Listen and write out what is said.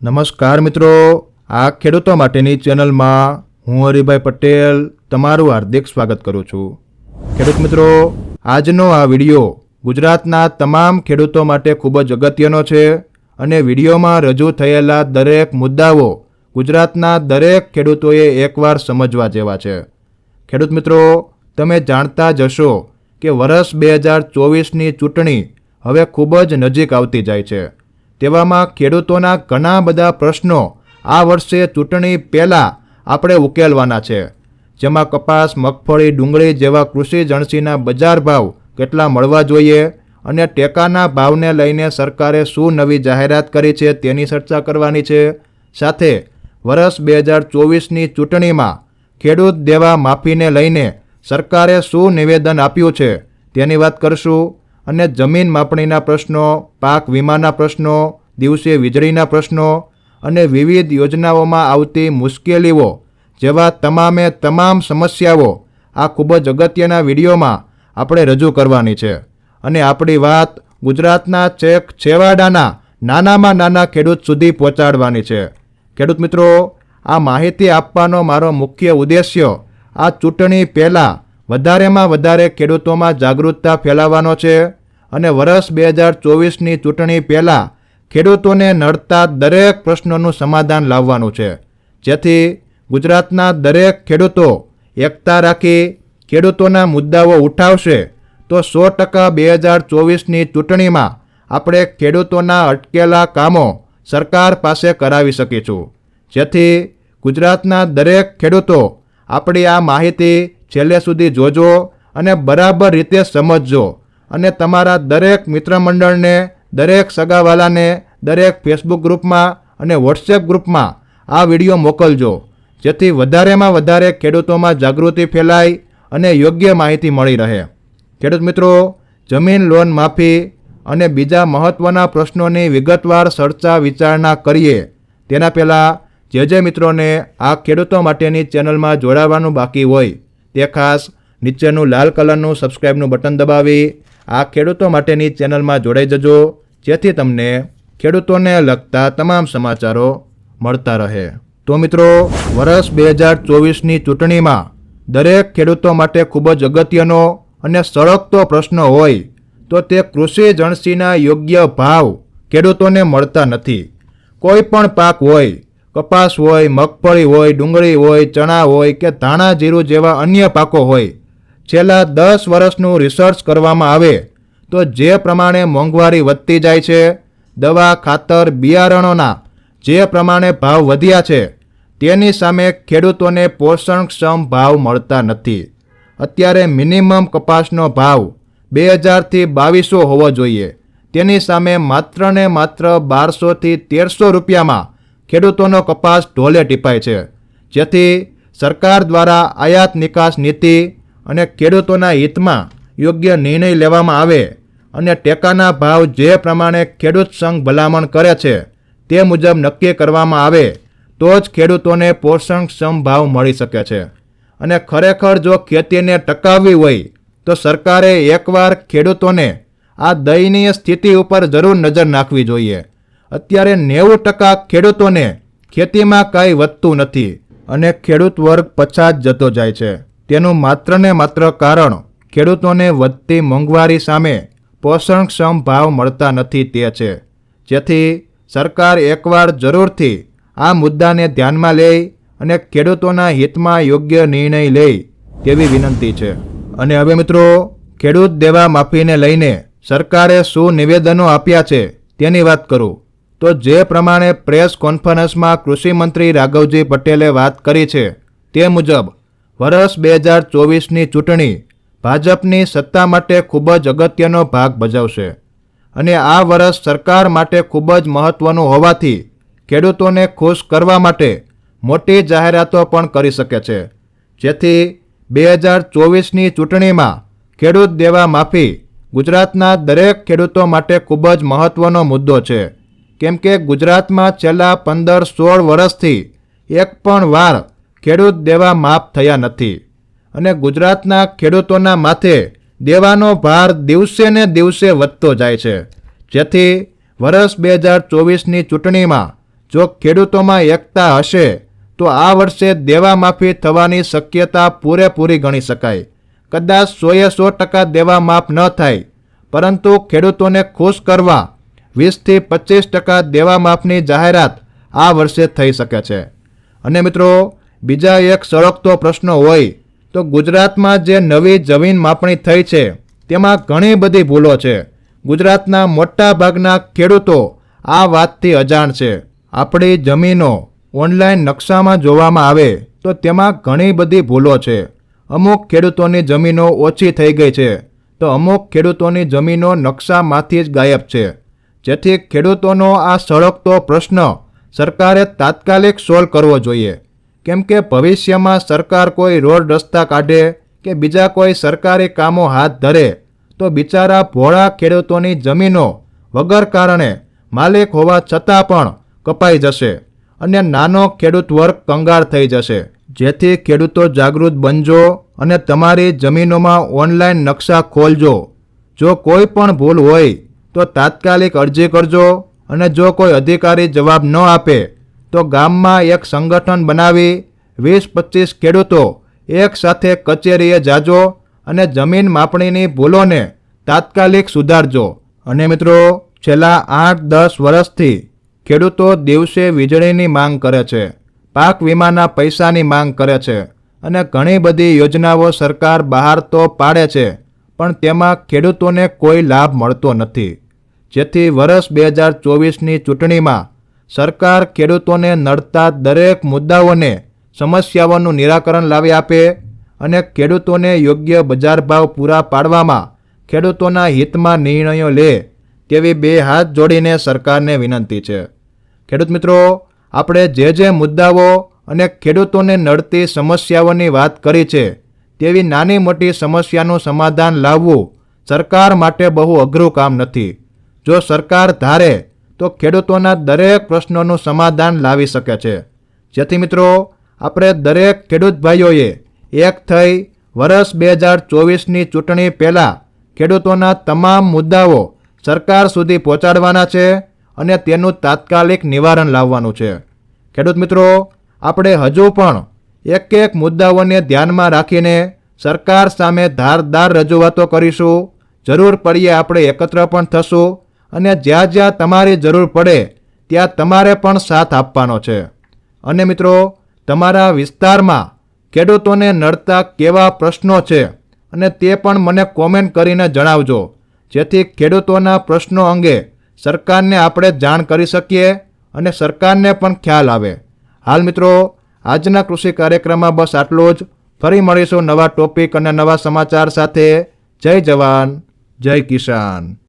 નમસ્કાર મિત્રો, આ ખેડૂતો માટેની ચેનલમાં હું હરિભાઈ પટેલ તમારું હાર્દિક સ્વાગત કરું છું। ખેડૂત મિત્રો, આજનો આ વિડીયો ગુજરાતના તમામ ખેડૂતો માટે ખૂબ જ અગત્યનો છે અને વિડીયોમાં રજૂ થયેલા દરેક મુદ્દાઓ ગુજરાતના દરેક ખેડૂતોએ એકવાર સમજવા જેવા છે। ખેડૂત મિત્રો, તમે જાણતા જ હશો કે વર્ષ 2024ની ચૂંટણી હવે ખૂબ જ નજીક આવતી જાય છે। તેવામાં ખેડૂતોના ઘણા બધા પ્રશ્નો આ વર્ષે ચૂંટણી પહેલાં આપણે ઉકેલવાના છે, જેમાં કપાસ, મગફળી, ડુંગળી જેવા કૃષિ જણસીના બજાર ભાવ કેટલા મળવા જોઈએ અને ટેકાના ભાવને લઈને સરકારે શું નવી જાહેરાત કરી છે તેની ચર્ચા કરવાની છે। સાથે વર્ષ 2024ની ચૂંટણીમાં ખેડૂત દેવા માફીને લઈને સરકારે શું નિવેદન આપ્યું છે તેની વાત કરશું અને જમીન માપણીના પ્રશ્નો, પાક વીમાના પ્રશ્નો, દિવસે વીજળીના પ્રશ્નો અને વિવિધ યોજનાઓમાં આવતી મુશ્કેલીઓ જેવા તમામે તમામ સમસ્યાઓ આ ખૂબ જ અગત્યના વિડીયોમાં આપણે રજૂ કરવાની છે અને આપણી વાત ગુજરાતના છેક છેવાડાના નાનામાં નાના ખેડૂત સુધી પહોંચાડવાની છે। ખેડૂત મિત્રો, આ માહિતી આપવાનો મારો મુખ્ય ઉદ્દેશ્ય આ ચૂંટણી પહેલાં વધારેમાં વધારે ખેડૂતોમાં જાગૃતતા ફેલાવવાનો છે અને વર્ષ 2024ની ચૂંટણી પહેલાં ખેડૂતોને નડતા દરેક પ્રશ્નોનું સમાધાન લાવવાનું છે, જેથી ગુજરાતના દરેક ખેડૂતો એકતા રાખી ખેડૂતોના મુદ્દાઓ ઉઠાવશે તો 100% 2024ની ચૂંટણીમાં આપણે ખેડૂતોના અટકેલા કામો સરકાર પાસે કરાવી શકીશું। જેથી ગુજરાતના દરેક ખેડૂતો આપણી આ માહિતી છેલ્લે સુધી જોજો અને બરાબર રીતે સમજજો અને તમારા દરેક મિત્ર મંડળને, દરેક સગાવાલાને, દરેક ફેસબુક ગ્રુપમાં અને વોટ્સએપ ગ્રુપમાં આ વિડીયો મોકલજો, જેથી વધારેમાં વધારે ખેડૂતોમાં જાગૃતિ ફેલાય અને યોગ્ય માહિતી મળી રહે। ખેડૂત મિત્રો, જમીન લોન માફી અને બીજા મહત્ત્વના પ્રશ્નોની વિગતવાર ચર્ચા વિચારણા કરીએ તેના પહેલાં જે મિત્રોને આ ખેડૂતો માટેની ચેનલમાં જોડાવાનું બાકી હોય તે ખાસ નીચેનું લાલ કલરનું સબસ્ક્રાઈબનું બટન દબાવી આ ખેડૂતો માટેની ચેનલમાં જોડાઈ જજો, જેથી તમને ખેડૂતોને લગતા તમામ સમાચારો મળતા રહે। તો મિત્રો, વર્ષ 2024ની ચૂંટણીમાં દરેક ખેડૂતો માટે ખૂબ જ અગત્યનો અને સળગતો પ્રશ્ન હોય તો તે કૃષિ જણસીના યોગ્ય ભાવ ખેડૂતોને મળતા નથી। કોઈ પણ પાક હોય, કપાસ હોય, મગફળી હોય, ડુંગળી હોય, ચણા હોય કે ધાણા જીરું જેવા અન્ય પાકો હોય, છેલ્લા 10 વર્ષનું રિસર્ચ કરવામાં આવે તો જે પ્રમાણે મોંઘવારી વધતી જાય છે, દવા, ખાતર, બિયારણોના જે પ્રમાણે ભાવ વધ્યા છે તેની સામે ખેડૂતોને પોષણક્ષમ ભાવ મળતા નથી। અત્યારે મિનિમમ કપાસનો ભાવ 2000 થી 2200 હોવો જોઈએ, તેની સામે માત્ર ને માત્ર 1200 થી 1300 રૂપિયામાં ખેડૂતોનો કપાસ ઢોલે ટીપાય છે। જેથી સરકાર દ્વારા આયાત નિકાસ નીતિ અને ખેડૂતોના હિતમાં યોગ્ય નિર્ણય લેવામાં આવે અને ટેકાના ભાવ જે પ્રમાણે ખેડૂત સંઘ ભલામણ કરે છે તે મુજબ નક્કી કરવામાં આવે તો જ ખેડૂતોને પોષણક્ષમ ભાવ મળી શકે છે। અને ખરેખર જો ખેતીને ટકાવવી હોય તો સરકારે એકવાર ખેડૂતોને આ દયનીય સ્થિતિ ઉપર જરૂર નજર નાખવી જોઈએ। અત્યારે 90% ખેડૂતોને ખેતીમાં કાંઈ વધતું નથી અને ખેડૂત વર્ગ પછાત જતો જાય છે। તેનું માત્ર ને માત્ર કારણ ખેડૂતોને વધતી મોંઘવારી સામે પોષણક્ષમ ભાવ મળતા નથી તે છે। જેથી સરકાર એકવાર જરૂરથી આ મુદ્દાને ધ્યાનમાં લે અને ખેડૂતોના હિતમાં યોગ્ય નિર્ણય લે તેવી વિનંતી છે। અને હવે મિત્રો, ખેડૂત દેવા માફીને લઈને સરકારે શું નિવેદનો આપ્યા છે તેની વાત કરું તો જે પ્રમાણે પ્રેસ કોન્ફરન્સમાં કૃષિ મંત્રી રાઘવજી પટેલે વાત કરી છે તે મુજબ વર્ષ 2024ની ચૂંટણી ભાજપની સત્તા માટે ખૂબ જ અગત્યનો ભાગ ભજવશે અને આ વર્ષ સરકાર માટે ખૂબ જ મહત્ત્વનું હોવાથી ખેડૂતોને ખુશ કરવા માટે મોટી જાહેરાતો પણ કરી શકે છે। જેથી 2024ની ચૂંટણીમાં ખેડૂત દેવા માફી ગુજરાતના દરેક ખેડૂતો માટે ખૂબ જ મહત્ત્વનો મુદ્દો છે, કેમ કે ગુજરાતમાં છેલ્લા 15-16 વર્ષથી એક પણ વાર ખેડૂત દેવા માફ થયા નથી અને ગુજરાતના ખેડૂતોના માથે દેવાનો ભાર દિવસે ને દિવસે વધતો જાય છે। જેથી વર્ષ 2024ની ચૂંટણીમાં જો ખેડૂતોમાં એકતા હશે તો આ વર્ષે દેવા માફી થવાની શક્યતા પૂરેપૂરી ગણી શકાય. કદાચ 100% દેવા માફ ન થાય, પરંતુ ખેડૂતોને ખુશ કરવા 20થી 25% દેવા માફની જાહેરાત આ વર્ષે થઈ શકે છે. અને મિત્રો, બીજા એક સળગતો પ્રશ્ન હોય તો ગુજરાતમાં જે નવી જમીન માપણી થઈ છે તેમાં ઘણી બધી ભૂલો છે. ગુજરાતના મોટા ભાગના ખેડૂતો આ વાતથી અજાણ છે. આપણી જમીનો ઓનલાઈન નકશામાં જોવામાં આવે તો તેમાં ઘણી બધી ભૂલો છે. અમુક ખેડૂતોની જમીનો ઓછી થઈ ગઈ છે તો અમુક ખેડૂતોની જમીનો નકશામાંથી જ ગાયબ છે. જેથી ખેડૂતોનો આ સળગતો પ્રશ્ન સરકારે તાત્કાલિક સોલ્વ કરવો જોઈએ. કેમ કે ભવિષ્યમાં સરકાર કોઈ રોડ રસ્તા કાઢે કે બીજા કોઈ સરકારી કામો હાથ ધરે તો બિચારા ભોળા ખેડૂતોની જમીનો વગર કારણે માલિક હોવા છતાં પણ કપાઈ જશે અને નાનો ખેડૂત વર્ગ કંગાળ થઈ જશે. જેથી ખેડૂતો જાગૃત બનજો અને તમારી જમીનોમાં ઓનલાઈન નકશા ખોલજો. જો કોઈ પણ ભૂલ હોય તો તાત્કાલિક અરજી કરજો અને જો કોઈ અધિકારી જવાબ ન આપે તો ગામમાં એક સંગઠન બનાવી 20-25 ખેડૂતો એક સાથે કચેરીએ જાજો અને જમીન માપણીની ભૂલોને તાત્કાલિક સુધારજો. અને મિત્રો, છેલ્લા 8-10 વર્ષથી ખેડૂતો દિવસે વીજળીની માંગ કરે છે, પાક વીમાના પૈસાની માંગ કરે છે અને ઘણી બધી યોજનાઓ સરકાર બહાર તો પાડે છે, પણ તેમાં ખેડૂતોને કોઈ લાભ મળતો નથી. જેથી વર્ષ 2024ની ચૂંટણીમાં સરકાર ખેડૂતોને નડતા દરેક મુદ્દાઓને સમસ્યાઓનું નિરાકરણ લાવી આપે અને ખેડૂતોને યોગ્ય બજાર ભાવ પૂરા પાડવામાં ખેડૂતોના હિતમાં નિર્ણયો લે તેવી બે હાથ જોડીને સરકારને વિનંતી છે. ખેડૂત મિત્રો, આપણે જે મુદ્દાઓ અને ખેડૂતોને નડતી સમસ્યાઓની વાત કરી છે તેવી નાની મોટી સમસ્યાનું સમાધાન લાવવું સરકાર માટે બહુ અઘરું કામ નથી. જો સરકાર ધારે તો ખેડૂતોના દરેક પ્રશ્નોનું સમાધાન લાવી શકે છે. જેથી મિત્રો, આપણે દરેક ખેડૂત ભાઈઓએ એક થઈ વર્ષ 2024ની ચૂંટણી પહેલાં ખેડૂતોના તમામ મુદ્દાઓ સરકાર સુધી પહોંચાડવાના છે અને તેનું તાત્કાલિક નિવારણ લાવવાનું છે. ખેડૂત મિત્રો, આપણે હજુ પણ એક મુદ્દાઓને ધ્યાનમાં રાખીને સરકાર સામે ધારદાર રજૂઆતો કરીશું. જરૂર પડીએ આપણે એકત્ર પણ થશું અને જ્યાં જ્યાં તમારી જરૂર પડે ત્યાં તમારે પણ સાથ આપવાનો છે. અને મિત્રો, તમારા વિસ્તારમાં ખેડૂતોને નડતા કેવા પ્રશ્નો છે અને તે પણ મને કોમેન્ટ કરીને જણાવજો, જેથી ખેડૂતોના પ્રશ્નો અંગે સરકારને આપણે જાણ કરી શકીએ અને સરકારને પણ ખ્યાલ આવે. હાલ મિત્રો, આજના કૃષિ કાર્યક્રમમાં બસ આટલું જ. ફરી મળીશું નવા ટોપિક અને નવા સમાચાર સાથે. જય જવાન, જય કિસાન.